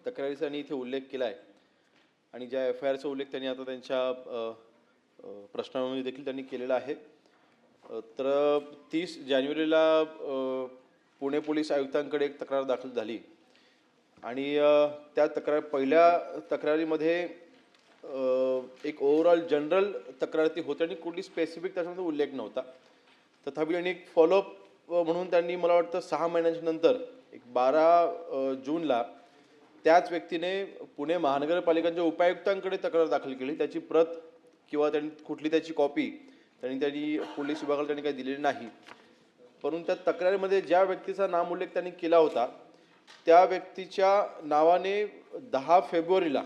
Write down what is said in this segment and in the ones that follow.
तक्रारीचा त्यांनी इथे उल्लेख केला आहे आणि ज्या FIRचा उल्लेख त्यांनी आता त्यांच्या प्रश्नामध्ये देखील त्यांनी केलेला आहे. तर 30 जानेवारीला पुणे पोलीस आयुक्तांकडे एक तक्रार दाखल झाली आणि त्या पहिल्या तक्रारीमध्ये एक ओव्हरऑल जनरल तक्रार ती होती आणि कुठली स्पेसिफिक त्याच्यामध्ये उल्लेख नव्हता. तथापि त्यांनी एक फॉलोअप म्हणून त्यांनी मला वाटतं 6 महिन्यांच्या नंतर एक 12 जूनला त्याच व्यक्तीने पुणे महानगरपालिकेच्या उपायुक्तांकडे तक्रार दाखल केली. त्याची प्रत किंवा त्यांनी कुठली त्याची कॉपी त्यांनी पोलीस विभागाला त्यांनी काही दिलेली नाही. परंतु त्या तक्रारीमध्ये ज्या व्यक्तीचा नामोल्लेख त्यांनी केला होता त्या व्यक्तीच्या नावाने 10 फेब्रुवारीला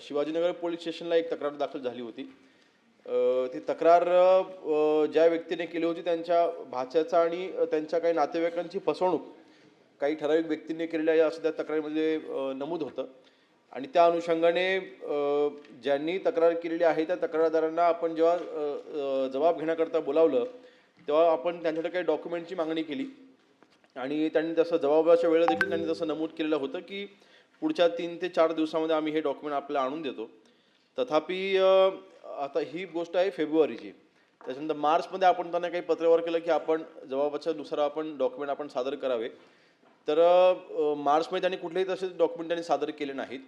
शिवाजीनगर पोलीस स्टेशनला एक तक्रार दाखल झाली होती. ती तक्रार ज्या व्यक्तीने केली होती त्यांच्या भाच्याचा आणि त्यांच्या काही नातेवाईकांची फसवणूक काही ठराविक व्यक्तींनी केलेली आहे असं त्या तक्रारीमध्ये नमूद होतं. आणि त्या अनुषंगाने ज्यांनी तक्रार केलेली आहे त्या तक्रारदारांना आपण जेव्हा जबाब घेण्याकरता बोलावलं तेव्हा आपण त्यांच्याकडे काही डॉक्युमेंटची मागणी केली आणि त्यांनी तसं जबाबाच्या वेळेला देखील त्यांनी तसं नमूद केलेलं होतं की पुढच्या 3 ते 4 दिवसामध्ये आम्ही हे डॉक्युमेंट आपल्याला आणून देतो. तथापि आता ही गोष्ट आहे फेब्रुवारीची. त्याच्यानंतर मार्चमध्ये आपण त्यांना काही पत्रव्यवहार केलं की आपण जबाबाच्या नुसार आपण डॉक्युमेंट आपण सादर करावे. तर मार्चमध्ये त्यांनी कुठलेही तसे डॉक्युमेंट त्यांनी सादर केले नाहीत.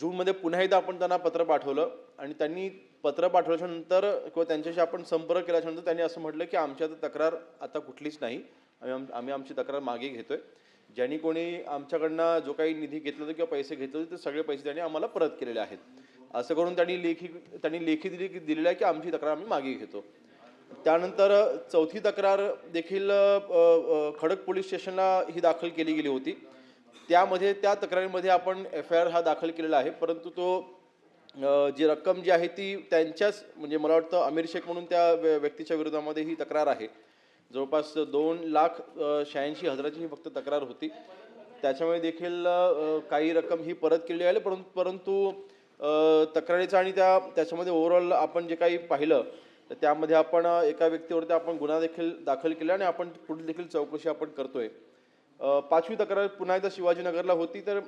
जूनमध्ये पुन्हा एकदा आपण त्यांना पत्र पाठवलं आणि त्यांनी पत्र पाठवल्याच्यानंतर किंवा त्यांच्याशी आपण संपर्क केल्याच्यानंतर त्यांनी असं म्हटलं की आमची आता तक्रार आता कुठलीच नाही, आम्ही आमची तक्रार मागे घेतोय. ज्यांनी कोणी आमच्याकडनं जो काही निधी घेतला होता किंवा पैसे घेतले होते ते सगळे पैसे त्यांनी आम्हाला परत केलेले आहेत असं करून त्यांनी लेखी दिलेलं आहे की आमची तक्रार आम्ही मागे घेतो. त्यानंतर चौथी तक्रार देखील खडक पोलीस स्टेशनला ही दाखल केली गेली होती. त्यामध्ये त्या तक्रारीमध्ये आपण FIR हा दाखल केलेला आहे. परंतु तो जी रक्कम जी आहे ती त्यांच्याच म्हणजे मला वाटतं आमिर शेख म्हणून त्या व्यक्तीच्या विरोधामध्ये ही तक्रार आहे. जवळपास 2,86,000ची ही फक्त तक्रार होती. त्याच्यामुळे देखील काही रक्कम ही परत केली आहे. परंतु तक्रारीचा आणि त्याच्यामध्ये ओव्हरऑल आपण जे काही पाहिलं तर त्यामध्ये आपण एका व्यक्तीवरती आपण गुन्हा देखील दाखल केला आणि आपण पुढील देखील चौकशी आपण करतोय. 5वी तक्रार पुन्हा एकदा शिवाजीनगरला होती. तर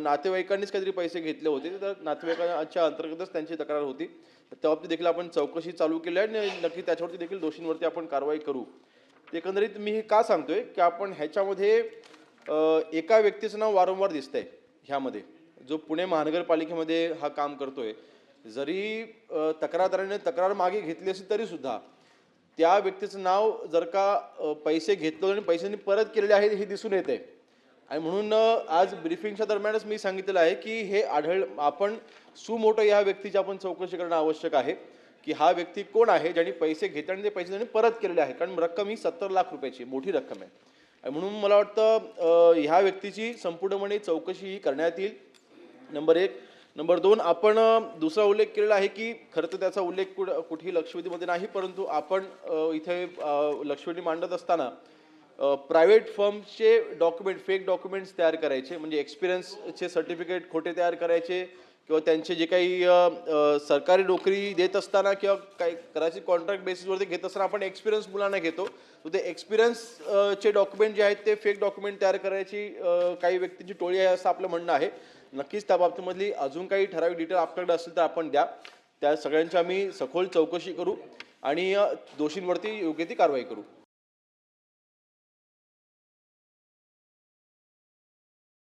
नातेवाईकांनीच काहीतरी पैसे घेतले होते तर नातेवाईकांच्या अंतर्गतच त्यांची तक्रार होती. त्याबाबतीत देखील आपण चौकशी चालू केली आहे आणि नक्की त्याच्यावरती देखील दोषींवरती आपण कारवाई करू. एकंदरीत मी हे का सांगतोय की आपण ह्याच्यामध्ये एका व्यक्तीचं नाव वारंवार दिसतंय ह्यामध्ये जो पुणे महानगरपालिकेमध्ये हा काम करतोय. जरी तक्रारदाराने तक्रार मागे घेतली असेल तरी सुद्धा त्या व्यक्तीचं नाव जर का पैसे घेतले आणि पैशांनी परत केलेले आहेत हे दिसून येते. आणि म्हणून आज ब्रीफिंगच्या दरम्यानच मी सांगितलेलं आहे की हे आपण सुमोटो या व्यक्तीची आपण चौकशी करणं आवश्यक आहे की हा व्यक्ती कोण आहे ज्यांनी पैसे घेतले आणि ते पैसे त्यांनी परत केलेले आहे. कारण रक्कम ही 70 लाख रुपयाची मोठी रक्कम आहे. आणि म्हणून मला वाटतं ह्या व्यक्तीची संपूर्णपणे चौकशी ही करण्यात येईल. नंबर 1. नंबर 2, आपण दुसरा उल्लेख केलेला आहे की खरं तर त्याचा उल्लेख कुठेही लक्षवेधीमध्ये नाही. परंतु आपण इथे लक्षवेधी मांडत असताना प्रायव्हेट फर्मचे डॉक्युमेंट फेक डॉक्युमेंट्स तयार करायचे म्हणजे एक्सपिरियन्सचे सर्टिफिकेट खोटे तयार करायचे किंवा त्यांचे जे काही सरकारी नोकरी देत असताना किंवा काही कदाचित कॉन्ट्रॅक्ट बेसिसवरती घेत असताना आपण एक्सपिरियन्स मुलांना घेतो. तर ते एक्सपिरियन्सचे डॉक्युमेंट जे आहेत ते फेक डॉक्युमेंट तयार करायची काही व्यक्तींची टोळी आहे असं आपलं म्हणणं आहे. नक्कीच त्या बाबतीमधली अजून काही ठराविक डिटेल आपल्याकडे असेल तर आपण द्या. त्या सगळ्यांची आम्ही सखोल चौकशी करू आणि दोषींवरती योग्य ती कारवाई करू.